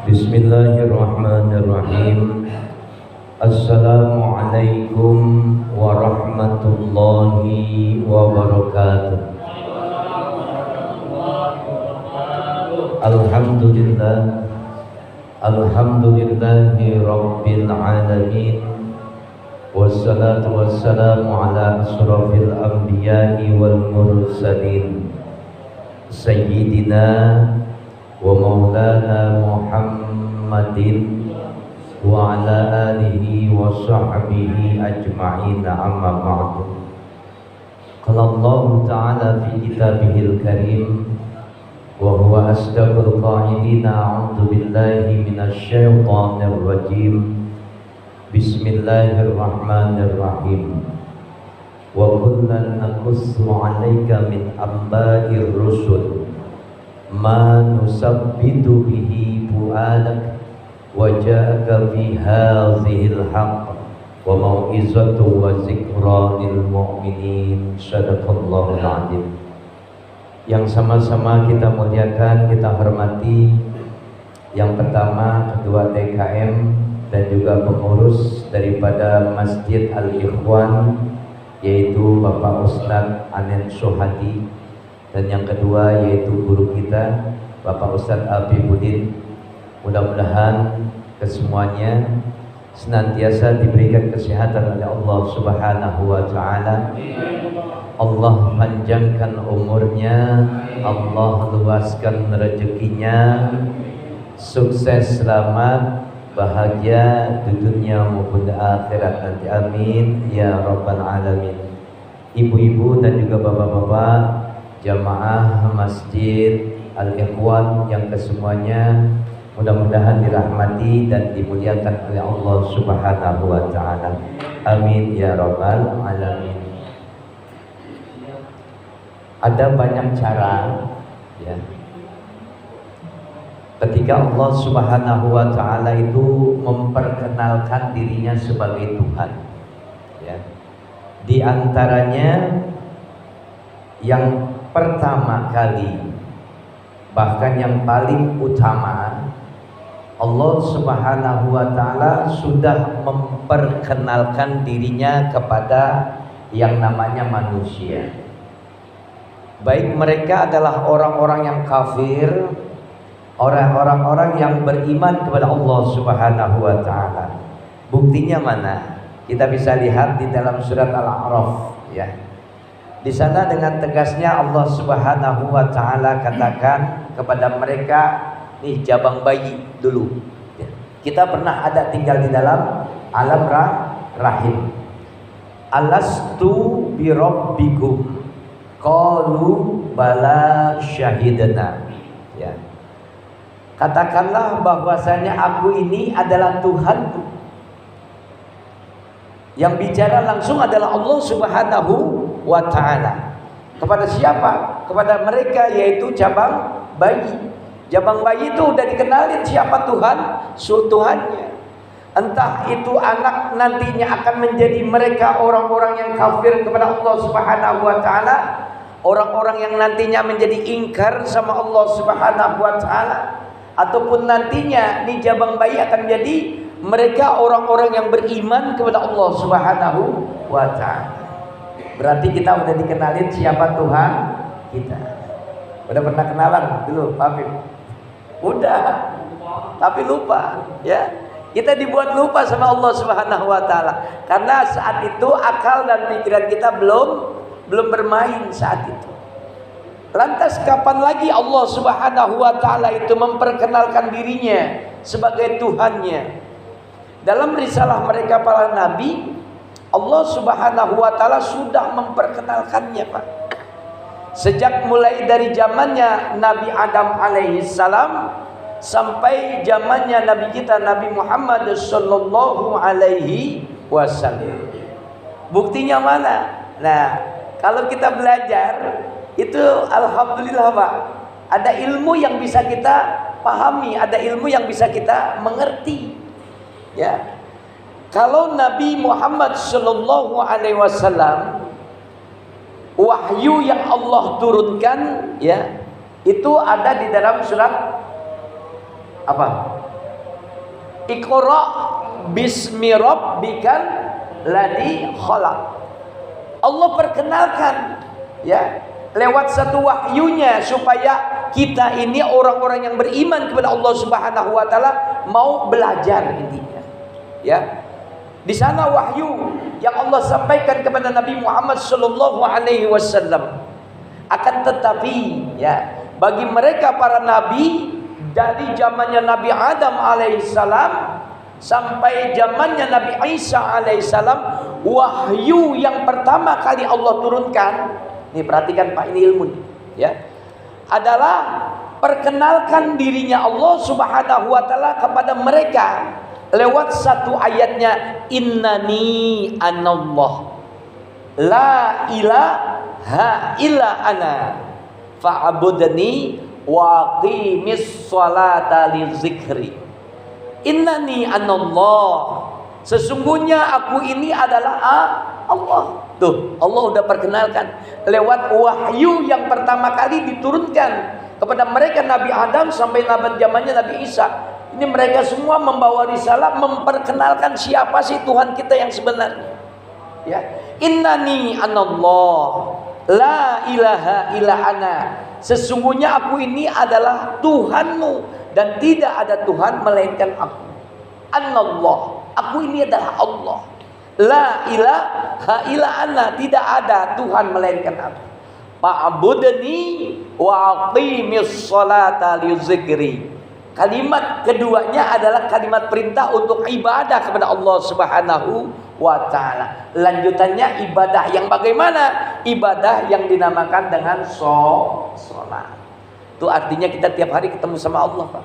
Bismillahirrahmanirrahim. Assalamualaikum warahmatullahi wabarakatuh. Alhamdulillah, alhamdulillahi rabbil alamin. Wassalatu wassalamu ala asrafil anbiya'i wal mursalin, sayyidina wa maulana Muhammadin wa ala alihi wa sahbihi ajma'in, amma ba'du. Qala Allah ta'ala fi kitabihil karim wa huwa asdaqul qa'ilina, a'udzu billahi minasy syaithanir rajim. Bismillahirrahmanirrahim. Wa kullan naqussu 'alaika min amba'ir rusul ma nusabbitu bihi fu'adak wa ja'aka fi hadhil haqq wa mau'izatu wa zikra lil mu'minin. Shadaqallahul 'azim. Yang sama-sama kita muliakan, kita hormati, yang pertama Ketua TKM dan juga pengurus daripada Masjid Al-Ikhwan, yaitu Bapak Ustadz Anen Sohadi, dan yang kedua yaitu guru kita Bapak Ustadz Afifuddin. Mudah-mudahan kesemuanya senantiasa diberikan kesehatan oleh Allah Subhanahu wa ta'ala. Allah panjangkan umurnya, Allah luaskan rezekinya, sukses, selamat, bahagia di dunia maupun di akhirat nanti, amin ya rabbal alamin. Ibu-ibu dan juga bapak-bapak jamaah Masjid Al-Ikhwan yang kesemuanya mudah-mudahan dirahmati dan dimuliakan oleh Allah Subhanahu wa ta'ala, amin ya rabbal alamin. Ada banyak cara, ya, ketika Allah Subhanahu wa ta'ala itu memperkenalkan dirinya sebagai Tuhan, ya. Di antaranya yang pertama kali, bahkan yang paling utama, Allah Subhanahu wa ta'ala sudah memperkenalkan dirinya kepada yang namanya manusia. Baik mereka adalah orang-orang yang kafir, orang-orang yang beriman kepada Allah Subhanahu wa ta'ala. Buktinya mana? Kita bisa lihat di dalam surat Al-A'raf, ya. Di sana dengan tegasnya Allah Subhanahu wa ta'ala katakan kepada mereka, nih jabang bayi dulu, ya. Kita pernah ada tinggal di dalam alam rahim. Alastu bi rabbikum qalu bala syahidna, ya. Katakanlah bahwasanya aku ini adalah Tuhanmu. Yang bicara langsung adalah Allah Subhanahu wa ta'ala. Kepada siapa? Kepada mereka, yaitu jabang bayi. Jabang bayi itu udah dikenalin siapa Tuhan, Tuhannya. Entah itu anak nantinya akan menjadi mereka orang-orang yang kafir kepada Allah Subhanahu wa ta'ala, orang-orang yang nantinya menjadi ingkar sama Allah Subhanahu wa ta'ala, ataupun nantinya di jabang bayi akan menjadi mereka orang-orang yang beriman kepada Allah Subhanahu wa ta'ala. Berarti kita udah dikenalin siapa Tuhan kita. Udah pernah kenalan dulu, Pak Afif? Udah, tapi lupa, ya. Kita dibuat lupa sama Allah Subhanahu wa ta'ala karena saat itu akal dan pikiran kita belum bermain saat itu. Lantas kapan lagi Allah Subhanahu wa ta'ala itu memperkenalkan dirinya sebagai Tuhannya? Dalam risalah mereka para nabi, Allah Subhanahu wa ta'ala sudah memperkenalkannya, Pak. Sejak mulai dari zamannya Nabi Adam alaihissalam sampai zamannya Nabi kita Nabi Muhammad sallallahu alaihi wasallam. Buktinya mana? Nah, kalau kita belajar itu alhamdulillah, Pak. Ada ilmu yang bisa kita pahami, ada ilmu yang bisa kita mengerti. Ya. Kalau Nabi Muhammad sallallahu alaihi wasallam, wahyu yang Allah turunkan, ya, itu ada di dalam surat apa? Iqra bismi rabbikal ladzi khalaq. Allah perkenalkan ya lewat satu wahyunya supaya kita ini orang-orang yang beriman kepada Allah Subhanahu wa taala mau belajar intinya. Ya. Di sana wahyu yang Allah sampaikan kepada Nabi Muhammad sallallahu alaihi wasallam. Akan tetapi ya, bagi mereka para nabi dari zamannya Nabi Adam alaihissalam sampai zamannya Nabi Isa alaihissalam, wahyu yang pertama kali Allah turunkan, nih perhatikan Pak, ini ilmu nih, ya, adalah perkenalkan dirinya Allah Subhanahu wa taala kepada mereka lewat satu ayatnya, innani anallah la ilaha illa ana fa'budni wa aqimis sholata li zikri. Innani anallah, sesungguhnya aku ini adalah Allah. Tuh, Allah udah perkenalkan lewat wahyu yang pertama kali diturunkan kepada mereka Nabi Adam sampai zamannya Nabi Isa. Ini mereka semua membawa risalah memperkenalkan siapa sih Tuhan kita yang sebenarnya. Ya, innani anallah la ilaha illa ana, sesungguhnya aku ini adalah Tuhanmu dan tidak ada Tuhan melainkan aku. Anallah, aku ini adalah Allah. La ilaha illa ana, tidak ada Tuhan melainkan aku. Fa'budni wa aqimis sholata li zikri. Kalimat keduanya adalah kalimat perintah untuk ibadah kepada Allah Subhanahu wa ta'ala. Lanjutannya ibadah yang bagaimana? Ibadah yang dinamakan dengan sholat. Itu artinya kita tiap hari ketemu sama Allah, Pak.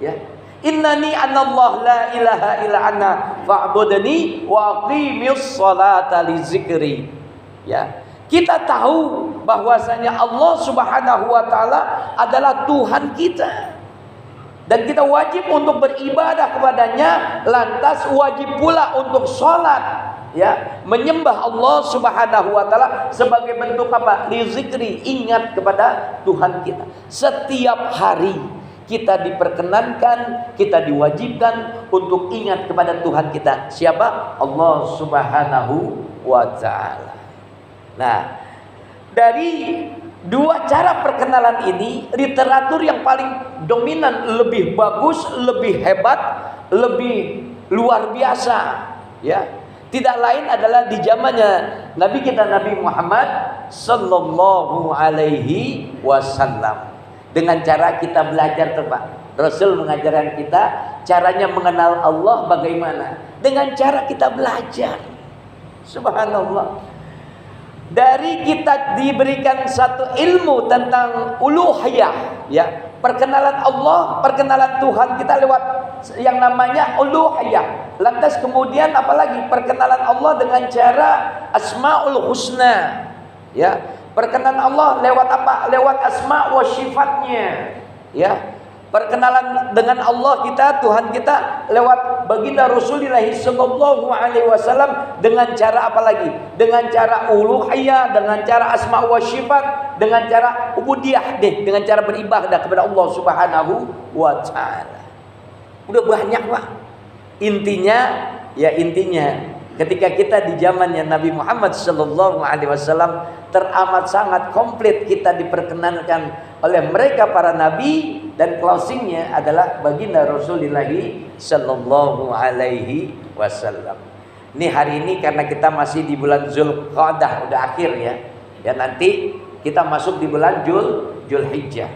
Ya. Innani anallah la ilaha illa ana fa'budni wa aqimis sholata li zikri. Ya. Kita tahu bahwasanya Allah Subhanahu wa taala adalah Tuhan kita. Dan kita wajib untuk beribadah kepadanya, lantas wajib pula untuk sholat, ya, menyembah Allah Subhanahu wa taala sebagai bentuk apa? Li zikri, ingat kepada Tuhan kita. Setiap hari kita diperkenankan, kita diwajibkan untuk ingat kepada Tuhan kita. Siapa? Allah Subhanahu wa taala. Nah, dari dua cara perkenalan ini, literatur yang paling dominan, lebih bagus, lebih hebat, lebih luar biasa, ya, tidak lain adalah di zamannya Nabi kita Nabi Muhammad sallallahu alaihi wasallam. Dengan cara kita belajar, Pak. Rasul mengajarkan kita caranya mengenal Allah bagaimana? Dengan cara kita belajar. Subhanallah. Dari kita diberikan satu ilmu tentang uluhiyah, ya, perkenalan Allah, perkenalan Tuhan kita lewat yang namanya uluhiyah. Lantas kemudian apalagi perkenalan Allah dengan cara asmaul husna, ya, perkenalan Allah lewat apa? Lewat asma wa sifatnya, ya. Perkenalan dengan Allah kita, Tuhan kita lewat baginda Rasulullah sallallahu alaihi wasallam dengan cara apa lagi? Dengan cara uluhiyah, dengan cara asma wa sifat, dengan cara ubudiyah deh, dengan cara beribadah kepada Allah Subhanahu wa taala. Udah banyak, Pak. Intinya ketika kita di zamannya Nabi Muhammad sallallahu alaihi wasallam teramat sangat komplit kita diperkenankan oleh mereka para nabi, dan closingnya adalah baginda Rasulullah sallallahu alaihi wasallam. Ini hari ini karena kita masih di bulan Zulqa'dah, udah akhir ya. Ya, nanti kita masuk di bulan Zulhijjah.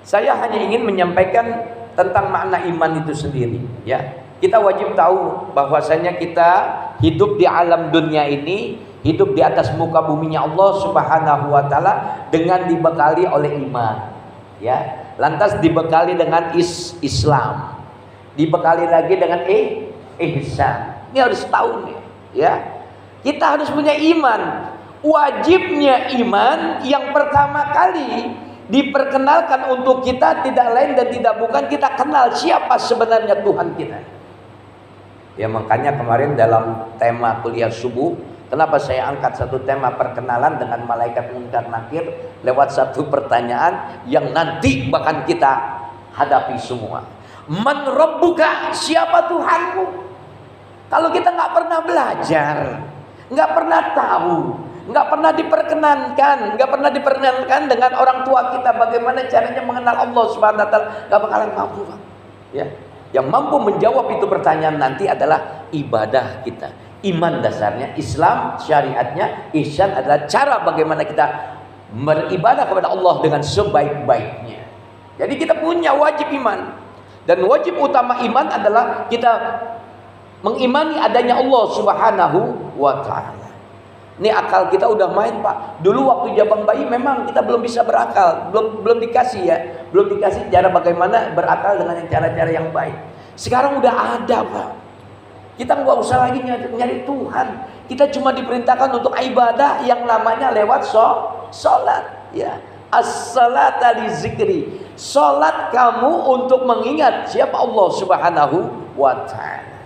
Saya hanya ingin menyampaikan tentang makna iman itu sendiri, ya. Kita wajib tahu bahwasanya kita hidup di alam dunia ini, hidup di atas muka buminya Allah Subhanahu wa taala dengan dibekali oleh iman, ya. Lantas dibekali dengan Islam, dibekali lagi dengan ihsan. Ini harus tahu nih, ya. Kita harus punya iman. Wajibnya iman yang pertama kali diperkenalkan untuk kita tidak lain dan tidak bukan kita kenal siapa sebenarnya Tuhan kita. Ya, makanya kemarin dalam tema kuliah subuh, kenapa saya angkat satu tema perkenalan dengan malaikat munkar nakir lewat satu pertanyaan yang nanti bahkan kita hadapi semua. Man rabbuka, siapa Tuhanmu? Kalau kita nggak pernah belajar, nggak pernah tahu, nggak pernah diperkenankan dengan orang tua kita bagaimana caranya mengenal Allah Subhanahu wa taala, nggak bakalan mampu, Pak. Ya. Yang mampu menjawab itu pertanyaan nanti adalah ibadah kita. Iman dasarnya, Islam syariatnya, ihsan adalah cara bagaimana kita beribadah kepada Allah dengan sebaik-baiknya. Jadi kita punya wajib iman. Dan wajib utama iman adalah kita mengimani adanya Allah Subhanahu wa taala. Ini akal kita udah main, Pak. Dulu waktu jabang bayi memang kita belum bisa berakal, belum dikasih ya, belum dikasih cara bagaimana berakal dengan cara-cara yang baik. Sekarang udah ada, Pak. Kita nggak usah lagi nyari Tuhan. Kita cuma diperintahkan untuk ibadah yang namanya lewat sholat. Ya, as-salata li zikri. Sholat kamu untuk mengingat siapa Allah Subhanahu wa taala.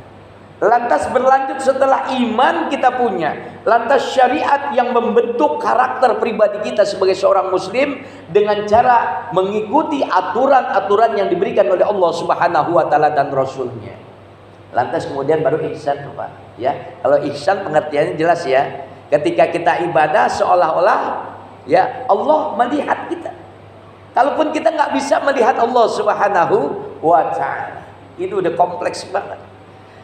Lantas berlanjut setelah iman kita punya, lantas syariat yang membentuk karakter pribadi kita sebagai seorang muslim dengan cara mengikuti aturan-aturan yang diberikan oleh Allah Subhanahu wa taala dan Rasulnya. Lantas kemudian baru ihsan, Pak. Ya, kalau ihsan pengertiannya jelas ya. Ketika kita ibadah seolah-olah ya Allah melihat kita. Kalaupun kita nggak bisa melihat Allah Subhanahu wa taala, itu udah kompleks banget.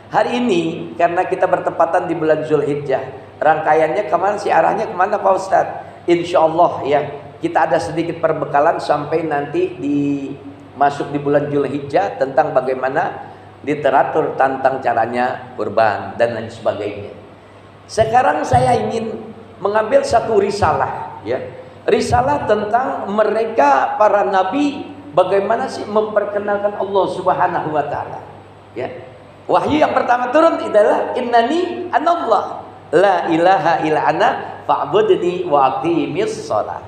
Hari ini karena kita bertepatan di bulan Zulhijjah, rangkaiannya kemana sih, arahnya kemana Pak Ustadz? Insya Allah ya, kita ada sedikit perbekalan sampai nanti masuk di bulan Zulhijjah tentang bagaimana literatur tentang caranya kurban dan lain sebagainya. Sekarang saya ingin mengambil satu risalah ya, risalah tentang mereka para nabi bagaimana sih memperkenalkan Allah Subhanahu wa taala ya. Wahyu yang pertama turun adalah innani anallah la ilaha illa ana fa'budni wa aqimis shalah.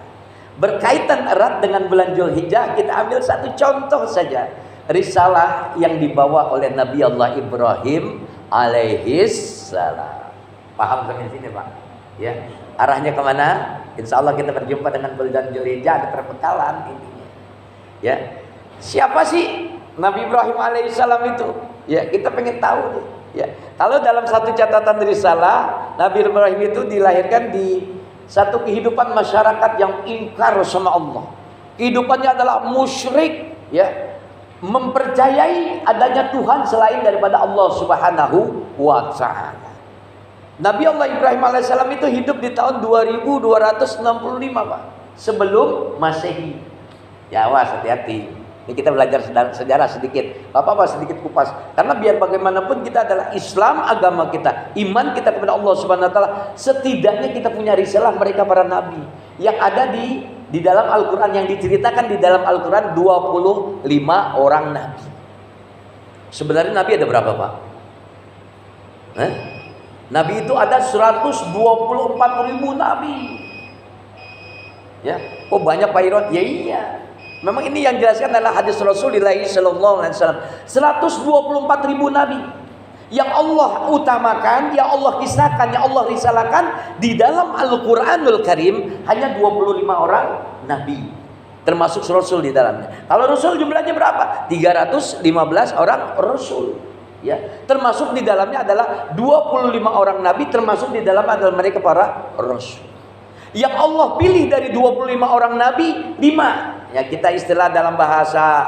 Berkaitan erat dengan bulan Zulhijjah, kita ambil satu contoh saja, risalah yang dibawa oleh Nabi Allah Ibrahim alaihis salam. Paham sampai sini, Pak? Ya. Arahnya kemana? Insya Allah kita berjumpa dengan bulan Zulhijjah, ada perbekalan intinya. Ya. Siapa sih Nabi Ibrahim alaihissalam itu? Ya, kita pengen tahu nih. Ya, kalau dalam satu catatan risalah, Nabi Ibrahim itu dilahirkan di satu kehidupan masyarakat yang ingkar sama Allah. Kehidupannya adalah musyrik, ya, mempercayai adanya Tuhan selain daripada Allah Subhanahu wa taala. Nabi Allah Ibrahim alaihissalam itu hidup di tahun 2265, Pak, sebelum Masehi. Ya, awas, hati-hati. Ini kita belajar sejarah sedikit, Bapak sedikit kupas. Karena biar bagaimanapun kita adalah Islam agama kita, iman kita kepada Allah Subhanahu wa taala. Setidaknya kita punya risalah mereka para nabi yang ada di dalam Al-Qur'an, yang diceritakan di dalam Al-Qur'an 25 orang nabi. Sebenarnya nabi ada berapa, Pak? Nabi itu ada 124.000 nabi. Ya, oh banyak Pak Iron? Ya iya. Memang ini yang jelaskan adalah hadis Rasulullah sallallahu alaihi wasallam. 124.000 nabi yang Allah utamakan, yang Allah kisahkan, yang Allah risalahkan di dalam Al-Qur'anul Karim hanya 25 orang nabi, termasuk Rasul di dalamnya. Kalau Rasul jumlahnya berapa? 315 orang Rasul. Ya, termasuk di dalamnya adalah 25 orang nabi, termasuk di dalam adalah mereka para Rasul. Yang Allah pilih dari 25 orang nabi 5. Ya, kita istilah dalam bahasa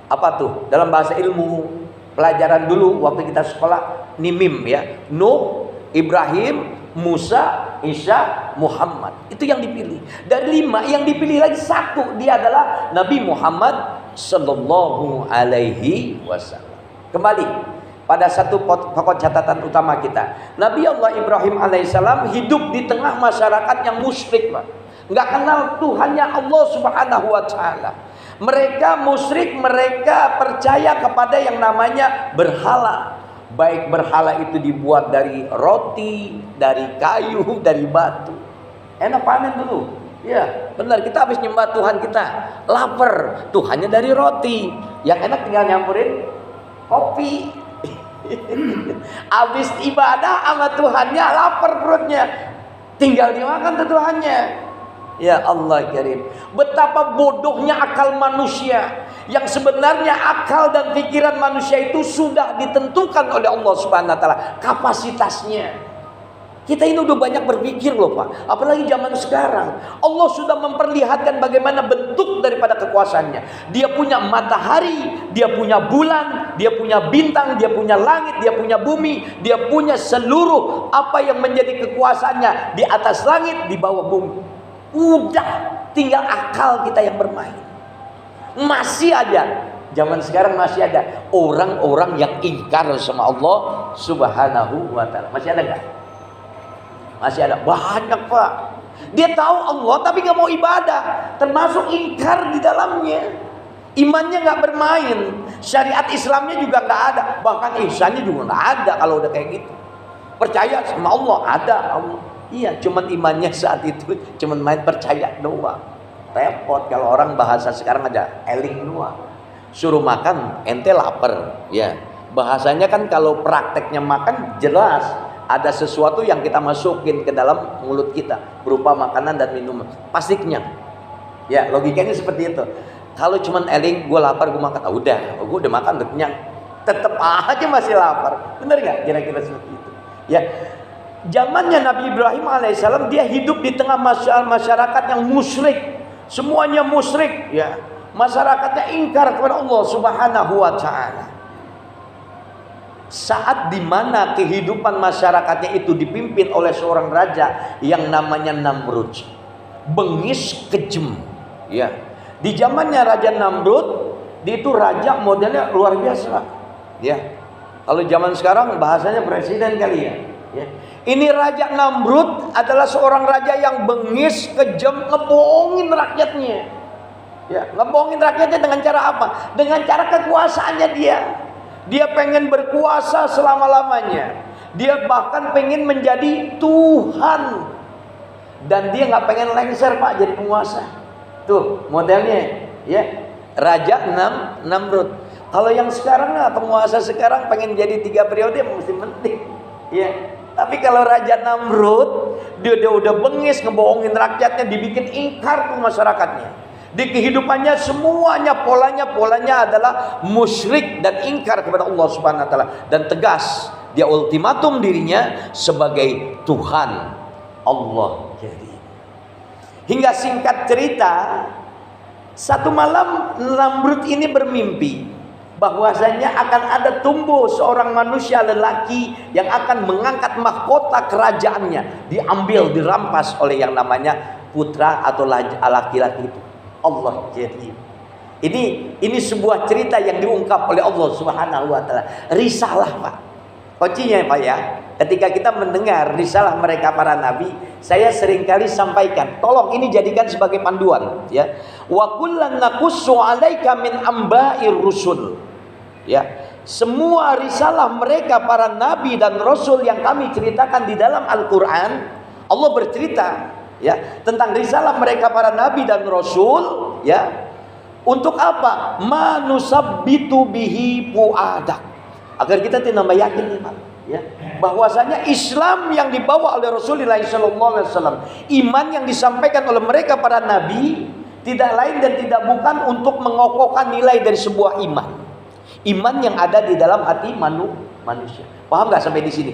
apa tuh? Dalam bahasa ilmu pelajaran dulu waktu kita sekolah nimim ya. Nuh, Ibrahim, Musa, Isa, Muhammad. Itu yang dipilih. Dari 5 yang dipilih lagi 1, dia adalah Nabi Muhammad sallallahu alaihi wasallam. Kembali pada satu pokok catatan utama kita. Nabi Allah Ibrahim alaihissalam hidup di tengah masyarakat yang musyrik, Pak. Nggak kenal Tuhannya Allah Subhanahu wa taala. Mereka musyrik, mereka percaya kepada yang namanya berhala. Baik berhala itu dibuat dari roti, dari kayu, dari batu. Enak panen dulu. Ya, benar, kita habis nyembah Tuhan kita, lapar. Tuhannya dari roti. Yang enak tinggal nyampurin kopi. Habis ibadah sama Tuhannya, lapar perutnya. Tinggal dimakan tuh Tuhannya. Ya Allah Karim, betapa bodohnya akal manusia Yang sebenarnya akal dan pikiran manusia itu sudah ditentukan oleh Allah Subhanahu wa taala kapasitasnya. Kita ini udah banyak berpikir loh Pak. Apalagi zaman sekarang. Allah sudah memperlihatkan bagaimana bentuk daripada kekuasaannya. Dia punya matahari, dia punya bulan, dia punya bintang, dia punya langit, dia punya bumi, dia punya seluruh apa yang menjadi kekuasaannya di atas langit, di bawah bumi. Udah, tinggal akal kita yang bermain. Masih ada, zaman sekarang masih ada orang-orang yang ingkar sama Allah Subhanahu wa taala. Masih ada nggak? Masih ada, banyak Pak. Dia tahu Allah tapi nggak mau ibadah, termasuk ingkar di dalamnya. Imannya nggak bermain, syariat Islamnya juga nggak ada, bahkan ihsannya juga nggak ada kalau udah kayak gitu. Percaya sama Allah, ada Allah. Iya, cuman imannya saat itu cuman main percaya doang. Repot kalau orang bahasa sekarang ada eling doang. Suruh makan, ente lapar, ya. Bahasanya kan kalau prakteknya makan jelas. Ada sesuatu yang kita masukin ke dalam mulut kita berupa makanan dan minuman, pasti kenyang. Ya, logikanya seperti itu. Kalau cuman eling, gue lapar, gue makan, udah, gue udah makan, udah kenyang, tetap aja masih lapar. Bener gak? Kira-kira seperti itu. Ya, zamannya Nabi Ibrahim alaihissalam, dia hidup di tengah masyarakat yang musyrik, semuanya musyrik. Ya, masyarakatnya ingkar kepada Allah Subhanahu wa taala. Saat dimana kehidupan masyarakatnya itu dipimpin oleh seorang raja yang namanya Namrud, bengis kejem, ya. Di zamannya Raja Namrud, dia itu raja modelnya luar biasa, ya. Kalau zaman sekarang bahasanya presiden kali ya. Ya. Ini Raja Namrud adalah seorang raja yang bengis, kejam, ngebohongin rakyatnya, ya. Ngebohongin rakyatnya dengan cara apa? Dengan cara kekuasaannya dia. Dia pengen berkuasa selama-lamanya. Dia bahkan pengen menjadi Tuhan. Dan dia nggak pengen lengser Pak jadi penguasa. Tuh modelnya, ya. Raja Namrud. Kalau yang sekarang penguasa sekarang pengen jadi 3 periode mesti penting, ya. Tapi kalau Raja Namrud, dia udah bengis ngebohongin rakyatnya, dibikin ingkar tuh masyarakatnya. Di kehidupannya semuanya polanya adalah musyrik dan ingkar kepada Allah Subhanahu wa taala, dan tegas dia ultimatum dirinya sebagai Tuhan Allah. Jadi hingga singkat cerita, satu malam Namrud ini bermimpi bahwasanya akan ada tumbuh seorang manusia lelaki yang akan mengangkat mahkota kerajaannya, diambil, dirampas oleh yang namanya putra atau laki-laki itu. Allah. Jadi ini sebuah cerita yang diungkap oleh Allah Subhanahu wa taala. Risalah Pak. Kuncinya Pak ya. Ketika kita mendengar risalah mereka para nabi, saya seringkali sampaikan, tolong ini jadikan sebagai panduan, ya. Wa kullan naqussu 'alaika min amba'ir rusul. Ya. Semua risalah mereka para nabi dan rasul yang kami ceritakan di dalam Al-Qur'an, Allah bercerita, ya, tentang risalah mereka para nabi dan rasul, ya. Untuk apa? Manusabbitu bihi fuadak. Agar kita tidak yakin, Pak, ya, bahwasanya Islam yang dibawa oleh Rasulullah SAW, iman yang disampaikan oleh mereka para nabi, tidak lain dan tidak bukan untuk mengokohkan nilai dari sebuah iman. Iman yang ada di dalam hati manusia. Paham nggak sampai di sini?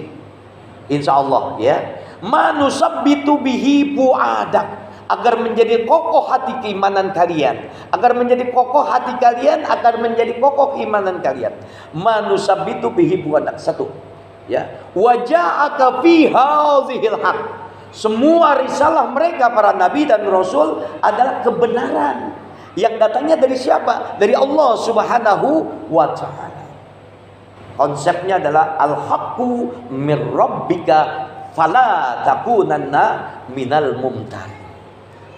Insya Allah, ya. Manusabbitu bihi fuadak, agar menjadi kokoh hati keimanan kalian, agar menjadi kokoh hati kalian, agar menjadi kokoh keimanan kalian. Manusabbitu bihi fuadak. Satu, ya. Waja'aka fi hadzihil haq. Semua risalah mereka para nabi dan rasul adalah kebenaran yang datangnya dari siapa? Dari Allah Subhanahu wa taala. Konsepnya adalah al-haqqu mir rabbika fala takunanna minal mumtarin.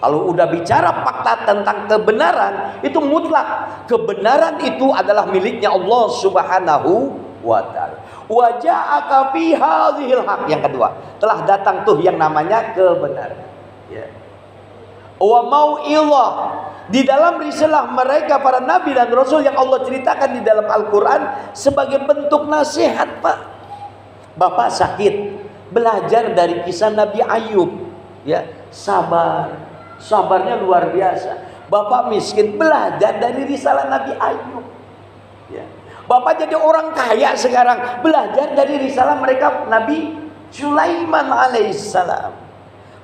Kalau udah bicara fakta tentang kebenaran, itu mutlak. Kebenaran itu adalah miliknya Allah Subhanahu wa taala. Wa ja'aka fi hadzihil haq. Yang kedua, telah datang tuh yang namanya kebenaran, ya. Wa mau'izah. Di dalam risalah mereka para nabi dan rasul yang Allah ceritakan di dalam Al-Qur'an sebagai bentuk nasihat, Pak. Bapak sakit, belajar dari kisah Nabi Ayub, ya, sabarnya luar biasa. Bapak miskin, belajar dari risalah Nabi Ayub. Ya. Bapak jadi orang kaya sekarang, belajar dari risalah mereka Nabi Sulaiman alaihissalam.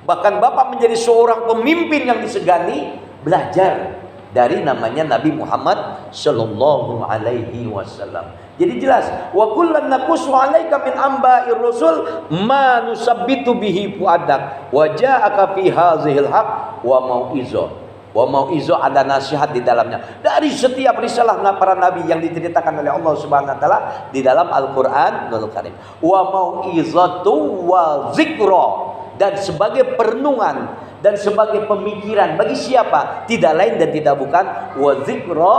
Bahkan Bapak menjadi seorang pemimpin yang disegani, belajar dari namanya Nabi Muhammad sallallahu alaihi wasallam. Jadi jelas, wa kullan naqussu 'alaika min amba'ir rusul ma nusabbitu bihi fuadak wa ja'aka fi hadzal haq wa mau'izah. Wa mau'izah, ada nasihat di dalamnya. Dari setiap risalah para nabi yang diceritakan oleh Allah Subhanahu wa taala di dalam Al-Qur'anul Karim. Wa mau'izatu wa zikra, dan sebagai perenungan dan sebagai pemikiran bagi siapa? Tidak lain dan tidak bukan wa zikra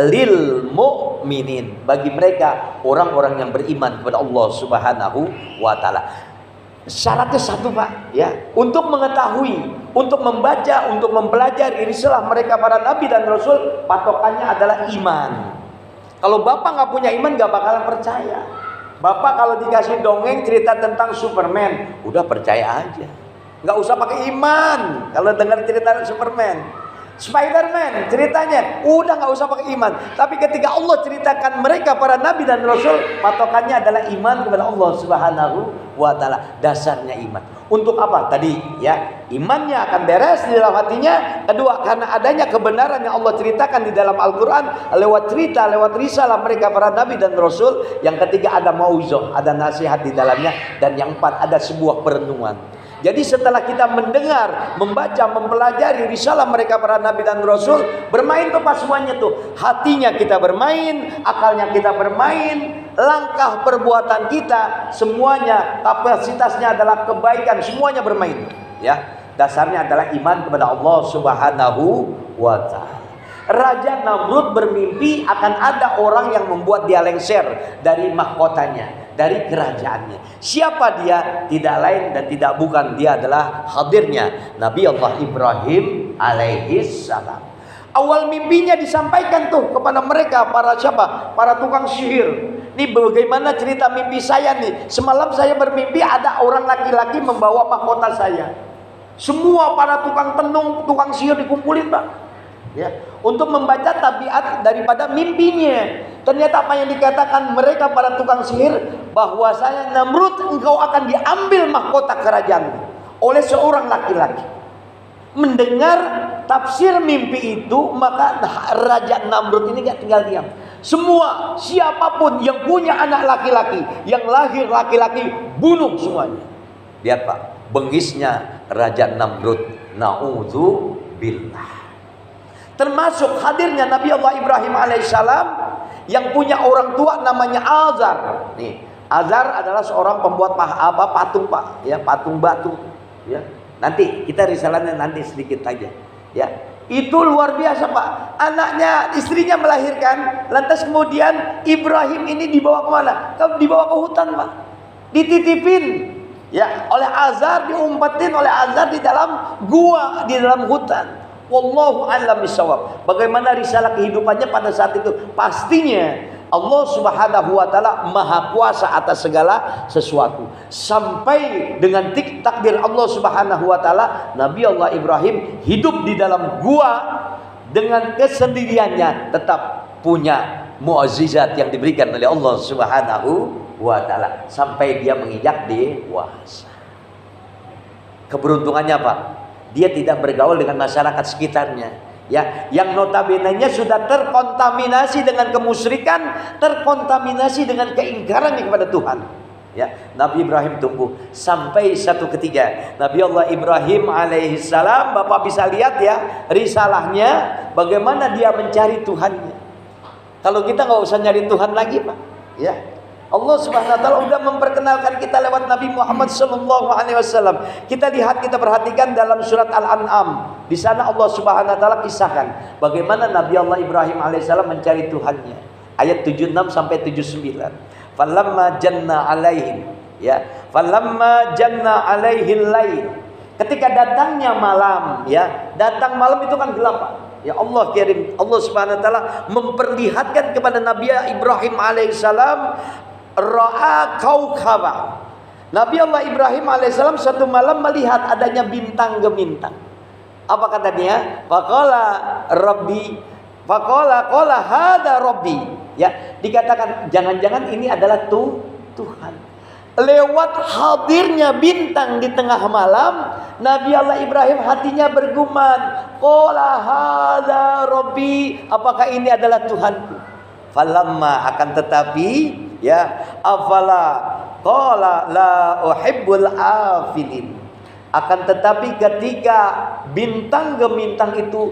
lil mu'minin, bagi mereka orang-orang yang beriman kepada Allah Subhanahu wa taala. Syaratnya satu, Pak, ya, untuk mengetahui, untuk membaca, untuk mempelajari risalah mereka para nabi dan rasul, patokannya adalah iman. Kalau Bapak nggak punya iman, nggak bakalan percaya. Bapak kalau dikasih dongeng cerita tentang Superman, udah percaya aja, nggak usah pakai iman. Kalau dengar cerita Superman, Spiderman ceritanya, udah nggak usah pakai iman. Tapi ketika Allah ceritakan mereka para nabi dan rasul, patokannya adalah iman kepada Allah Subhanahu wa taala. Dasarnya iman. Untuk apa? Tadi ya, imannya akan beres di dalam hatinya. Kedua, karena adanya kebenaran yang Allah ceritakan di dalam Al-Qur'an lewat cerita, lewat risalah mereka para nabi dan rasul. Yang ketiga, ada mau'izah, ada nasihat di dalamnya. Dan yang empat, ada sebuah perenungan. Jadi setelah kita mendengar, membaca, mempelajari risalah mereka para nabi dan rasul, bermain tuh pas semuanya tuh. Hatinya kita bermain, akalnya kita bermain, langkah perbuatan kita semuanya kapasitasnya adalah kebaikan, semuanya bermain. Ya, dasarnya adalah iman kepada Allah Subhanahu wa taala. Raja Namrud bermimpi akan ada orang yang membuat dia lengser dari mahkotanya, dari kerajaannya. Siapa dia? Tidak lain dan tidak bukan, dia adalah hadirnya Nabi Allah Ibrahim alaihissalam. Awal mimpinya disampaikan tuh kepada mereka, para siapa? Para tukang sihir. Ini bagaimana cerita mimpi saya nih? Semalam saya bermimpi ada orang laki-laki membawa mahkota saya. Semua para tukang tenung, tukang sihir dikumpulin, Pak. Ya, untuk membaca tabiat daripada mimpinya. Ternyata apa yang dikatakan mereka para tukang sihir, bahwasanya Namrud, engkau akan diambil mahkota kerajaan oleh seorang laki-laki. Mendengar tafsir mimpi itu, maka Raja Namrud ini gak tinggal diam. Semua siapapun yang punya anak laki-laki, yang lahir laki-laki, bunuh semuanya. Lihat, Pak, bengisnya Raja Namrud. Na'udzubillah. Termasuk hadirnya Nabi Allah Ibrahim alaihissalam yang punya orang tua namanya Azar. Nih, Azar adalah seorang pembuat patung, Pak, ya, patung batu, ya. Nanti kita risalahnya nanti sedikit aja, ya. Itu luar biasa, Pak. Anaknya, istrinya melahirkan, lantas kemudian Ibrahim ini dibawa kemana? Dibawa ke hutan, Pak. Dititipin, ya, oleh Azar, diumpetin oleh Azar di dalam gua, di dalam hutan. Wallahu a'lam bishawab. Bagaimana risalah kehidupannya pada saat itu? Pastinya Allah Subhanahu wa taala maha kuasa atas segala sesuatu. Sampai dengan takdir Allah Subhanahu wa taala, Nabi Allah Ibrahim hidup di dalam gua dengan kesendiriannya, tetap punya mukjizat yang diberikan oleh Allah Subhanahu wa taala sampai dia menginjak dewasa. Keberuntungannya, Pak, dia tidak bergaul dengan masyarakat sekitarnya, ya, yang notabene-nya sudah terkontaminasi dengan kemusyrikan, terkontaminasi dengan keingkaran kepada Tuhan. Ya, Nabi Ibrahim tumbuh sampai satu ketika Nabi Allah Ibrahim alaihissalam, Bapak bisa lihat ya risalahnya, bagaimana dia mencari Tuhannya. Kalau kita nggak usah nyari Tuhan lagi, Pak, ya. Allah Subhanahu wa taala sudah memperkenalkan kita lewat Nabi Muhammad sallallahu alaihi wasallam. Kita lihat, kita perhatikan dalam surat Al-An'am. Di sana Allah Subhanahu wa taala kisahkan bagaimana Nabi Allah Ibrahim alaihissalam mencari Tuhannya. Ayat 76 sampai 79. Falamma janna alaihim, ya. Falamma janna alaihil lail. Ketika datangnya malam, ya. Datang malam itu kan gelap, Pak. Ya, Allah kirim, Allah Subhanahu wa taala memperlihatkan kepada Nabi Ibrahim alaihissalam ra'a kaukaba. Nabi Allah Ibrahim alaihissalam satu malam melihat adanya bintang gemintang. Apa kata dia? Faqala Rabbi, qala hada Rabbi. Ya, dikatakan jangan-jangan ini adalah Tuhan. Lewat hadirnya bintang di tengah malam, Nabi Allah Ibrahim hatinya bergumam, qala hada Rabbi, apakah ini adalah Tuhanku? Falamma, akan tetapi ya, afala qala la uhibbul afilin. Akan tetapi ketika bintang gemintang itu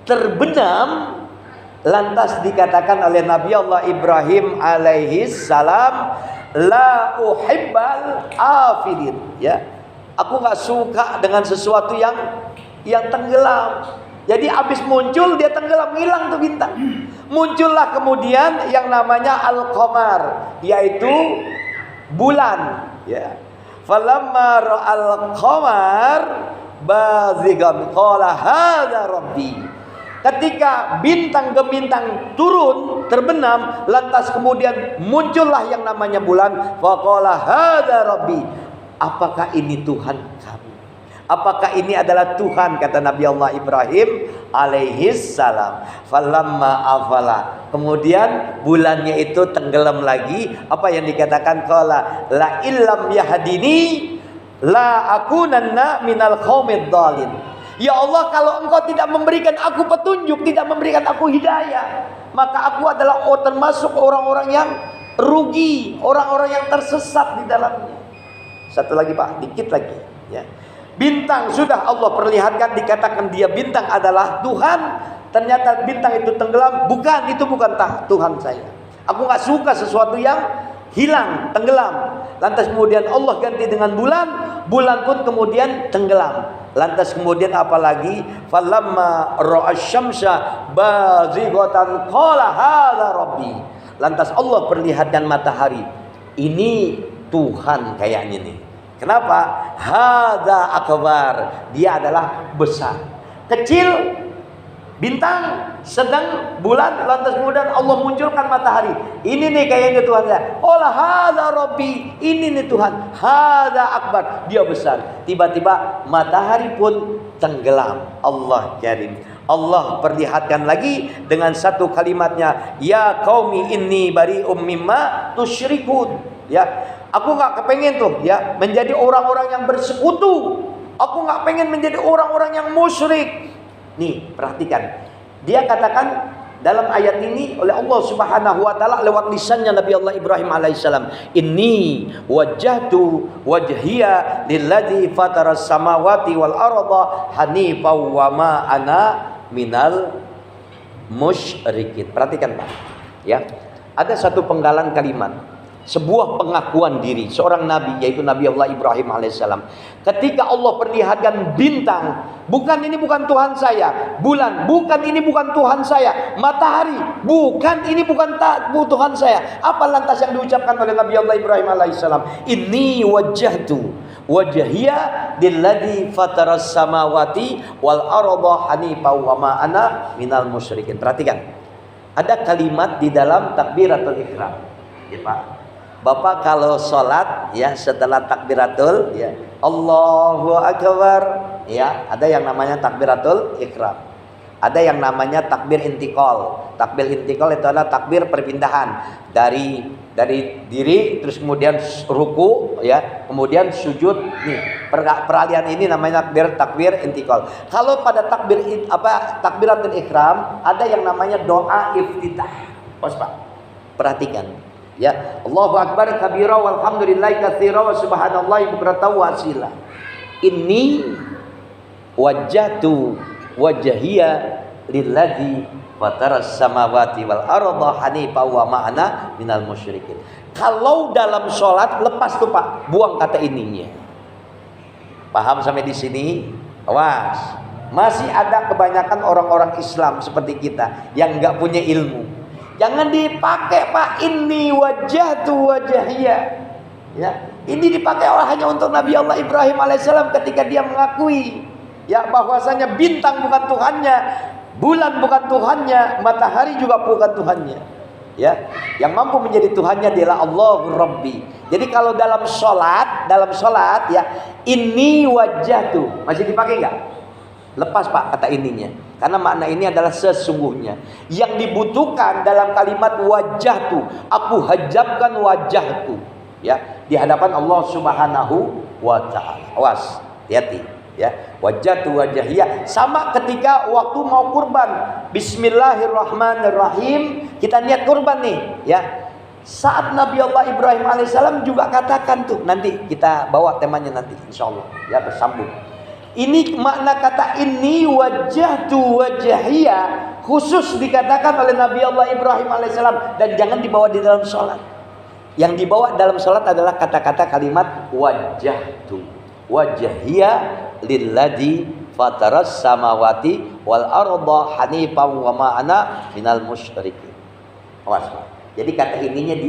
terbenam, lantas dikatakan oleh Nabi Allah Ibrahim alaihi salam, la uhibbal afilin, ya, aku nggak suka dengan sesuatu yang tenggelam. Jadi habis muncul dia tenggelam, hilang tuh bintang. Muncullah kemudian yang namanya al-qamar, yaitu bulan, ya. Falamma ra'al qamar bazigan qala hadza rabbi. Ketika bintang gemintang turun terbenam, lantas kemudian muncullah yang namanya bulan, faqala hadza rabbi, apakah ini Tuhan kami? Apakah ini adalah Tuhan, kata Nabi Allah Ibrahim alaihi salam. Falamma afala, kemudian bulannya itu tenggelam lagi. Apa yang dikatakan? Qala la illam yahdini la akunanna minal qaumid dhalin. Ya Allah, kalau engkau tidak memberikan aku petunjuk, tidak memberikan aku hidayah, maka aku adalah termasuk orang-orang yang rugi, orang-orang yang tersesat di dalamnya. Satu lagi Pak, dikit lagi, ya. Bintang sudah Allah perlihatkan, dikatakan dia bintang adalah Tuhan. Ternyata bintang itu tenggelam. Bukan, itu bukan Tuhan saya. Aku gak suka sesuatu yang hilang, tenggelam. Lantas kemudian Allah ganti dengan bulan. Bulan pun kemudian tenggelam. Lantas kemudian apalagi? Falamma ra'asyamsa bazighatan qala hadza rabbi. Lantas Allah perlihatkan matahari. Ini Tuhan kayaknya nih. Kenapa? Hadza akbar, dia adalah besar. Kecil bintang, sedang bulan, lantas kemudian Allah munculkan matahari. Ini nih kayaknya Tuhan saya. Qala hadza rabbi, ini nih Tuhan. Hadza akbar, dia besar. Tiba-tiba matahari pun tenggelam. Allah karim. Allah perlihatkan lagi dengan satu kalimatnya, ya qaumi inni bari'um mimma tusyrikun. Ya, aku nggak kepengen tuh ya menjadi orang-orang yang bersekutu. Aku nggak pengen menjadi orang-orang yang musyrik. Nih perhatikan, dia katakan dalam ayat ini oleh Allah Subhanahu Wa Taala lewat lisannya Nabi Allah Ibrahim alaihissalam, inni wajjahtu wajhiya lilladzi fataras samawati wal arda hanifan wa ma ana minal musyrikin. Perhatikan Pak, ya, ada satu penggalan kalimat, sebuah pengakuan diri seorang nabi, yaitu Nabi Allah Ibrahim alaihissalam. Ketika Allah perlihatkan bintang, bukan ini bukan Tuhan saya. Bulan, bukan ini bukan Tuhan saya. Matahari, bukan ini bukan Tuhan saya. Apa lantas yang diucapkan oleh Nabi Allah Ibrahim alaihissalam? Inni wajjahtu wajhiya lilladzi fataras samawati wal arda hanifan wa ma ana minal musyrikin. Perhatikan, ada kalimat di dalam takbiratul ihram, ya Pak. Bapak kalau sholat ya setelah takbiratul ya Allahu Akbar, ya ada yang namanya takbiratul ikram, ada yang namanya takbir intikal. Takbir intikal itu adalah takbir perpindahan dari diri terus kemudian ruku ya kemudian sujud. Nih peralihan ini namanya takbir intikal. Kalau pada takbiratul ikram ada yang namanya doa iftitah. Pak perhatikan. Ya, Allahu Akbar kabira walhamdulillahi katsira wa subhanallahi bukratan wa asila. Inni wajjahtu wajhiya lilladzi fataras samawati wal arda hanifan wa ma ana minal musyrikin. Kalau dalam sholat lepas tuh Pak, buang kata ininya. Paham sampai di sini? Awas. Masih ada kebanyakan orang-orang Islam seperti kita yang enggak punya ilmu. Jangan dipakai Pak, ini wajjahtu wajhiya. Ya, ini dipakai hanya untuk Nabi Allah Ibrahim alaihissalam ketika dia mengakui ya bahwasanya bintang bukan Tuhannya, bulan bukan Tuhannya, matahari juga bukan Tuhannya. Ya, yang mampu menjadi Tuhannya adalah Allahur Rabbi. Jadi kalau dalam sholat ya ini wajjahtu masih dipakai enggak? Lepas Pak kata ininya. Karena makna ini adalah sesungguhnya. Yang dibutuhkan dalam kalimat wajahtu, aku hajabkan wajahtu, ya, di hadapan Allah Subhanahu wa taala. Awas, hati-hati, ya. Wajahtu wajahiyah sama ketika waktu mau kurban. Bismillahirrahmanirrahim. Kita niat kurban nih, ya. Saat Nabi Allah Ibrahim alaihissalam juga katakan tuh, nanti kita bawa temanya nanti insyaallah, ya, bersambung. Ini makna kata ini wajahtu wajahiyah khusus dikatakan oleh Nabi Allah Ibrahim alaihissalam, dan jangan dibawa di dalam sholat. Yang dibawa dalam sholat adalah kata-kata kalimat wajahtu wajahiyah lilladzi fataras samawati wal arda hanifan wa ma ana minal musyrikin. Awas, jadi kata ininya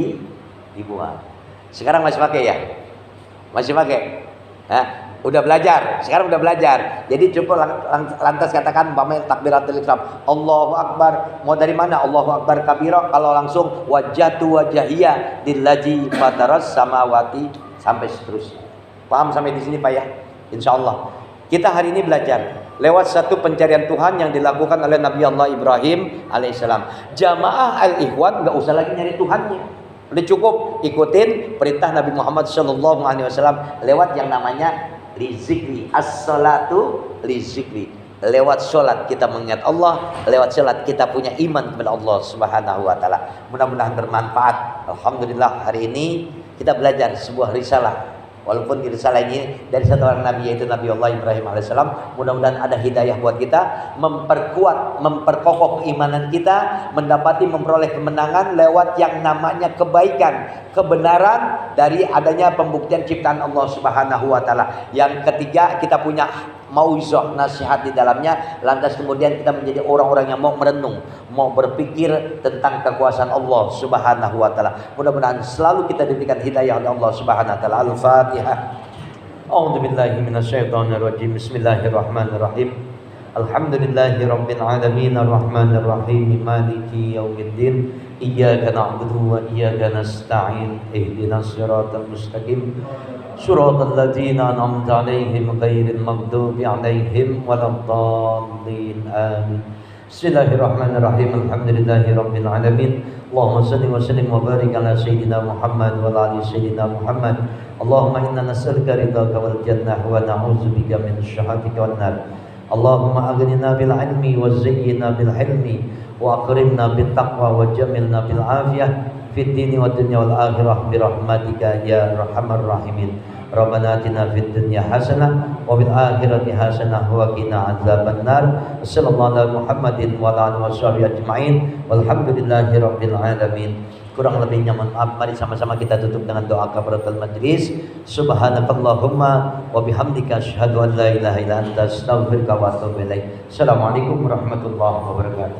dibuang. Sekarang masih pakai ya? Masih pakai? Hah? Udah belajar, sekarang udah belajar. Jadi coba lantas katakan umpamanya takbiratul ihram, Allahu Akbar. Mau dari mana? Allahu Akbar kabira. Kalau langsung wajhatu wajhiyya lillazi fataras samawati sampai seterusnya. Paham sampai di sini Pak ya? Insyaallah. Kita hari ini belajar lewat satu pencarian Tuhan yang dilakukan oleh Nabi Allah Ibrahim alaihissalam. Jamaah al-ikhwan nggak usah lagi nyari Tuhannya. Udah cukup ikutin perintah Nabi Muhammad SAW lewat yang namanya rizikri, as-salatu rizikri. Lewat sholat kita mengingat Allah, lewat sholat kita punya iman kepada Allah Subhanahu wa taala. Mudah-mudahan bermanfaat. Alhamdulillah hari ini kita belajar sebuah risalah. Walaupun risalah ini dari satu orang Nabi, yaitu Nabi Allah Ibrahim alaihissalam. Mudah-mudahan ada hidayah buat kita, memperkuat, memperkokoh keimanan kita, memperoleh kemenangan lewat yang namanya kebaikan, kebenaran dari adanya pembuktian ciptaan Allah Subhanahu wa taala. Yang ketiga, kita punya mauizah, nasihat di dalamnya. Lantas kemudian kita menjadi orang-orang yang mau merenung, mau berpikir tentang kekuasaan Allah Subhanahu wa taala. Mudah-mudahan selalu kita diberikan hidayah oleh Allah Subhanahu wa taala. Al-Fatihah. A'udzubillahi minasyaitonir rajim. Bismillahirrahmanirrahim. Alhamdulillahirabbil alamin arrahmanir rahim maliki yaumiddin. Iyyaka na'budu wa iyyaka nasta'in. Ihdinas siratal mustaqim. Suratal ladzina an'amta 'alaihim ghairil maghdubi 'alaihim waladdallin. Amin. Bismillahirrahmanirrahim. Alhamdulillahirabbil alamin. Allahumma shalli wa sallim wa barik ala sayyidina Muhammad wa ala ali sayyidina Muhammad. Allahumma inna nas'aluka ridhaka wal jannah wa na'udzubika min syahhatika wan nar. Allahumma aghnina bil ilmi wa zayyinna bil hilmi wa akrimna bit taqwa wa jamilna bil afiyah fid dini wad dunya wal akhirah bi rahmatika ya arhamar rahimin. Rabbana atina fid dunya hasanah wa fil akhirati hasanah wa qina adzabannar. Sallallahu alaihi Muhammadin wa ala alihi washabihi ajmain. Walhamdulillahi rabbil alamin. Kurang lebihnya mohon maaf. Mari sama-sama kita tutup dengan doa kafaratul majlis. Subhanakallahumma wa bihamdika asyhadu an la ilaha illa anta astaghfiruka wa atubu ilaik. Assalamualaikum warahmatullahi wabarakatuh.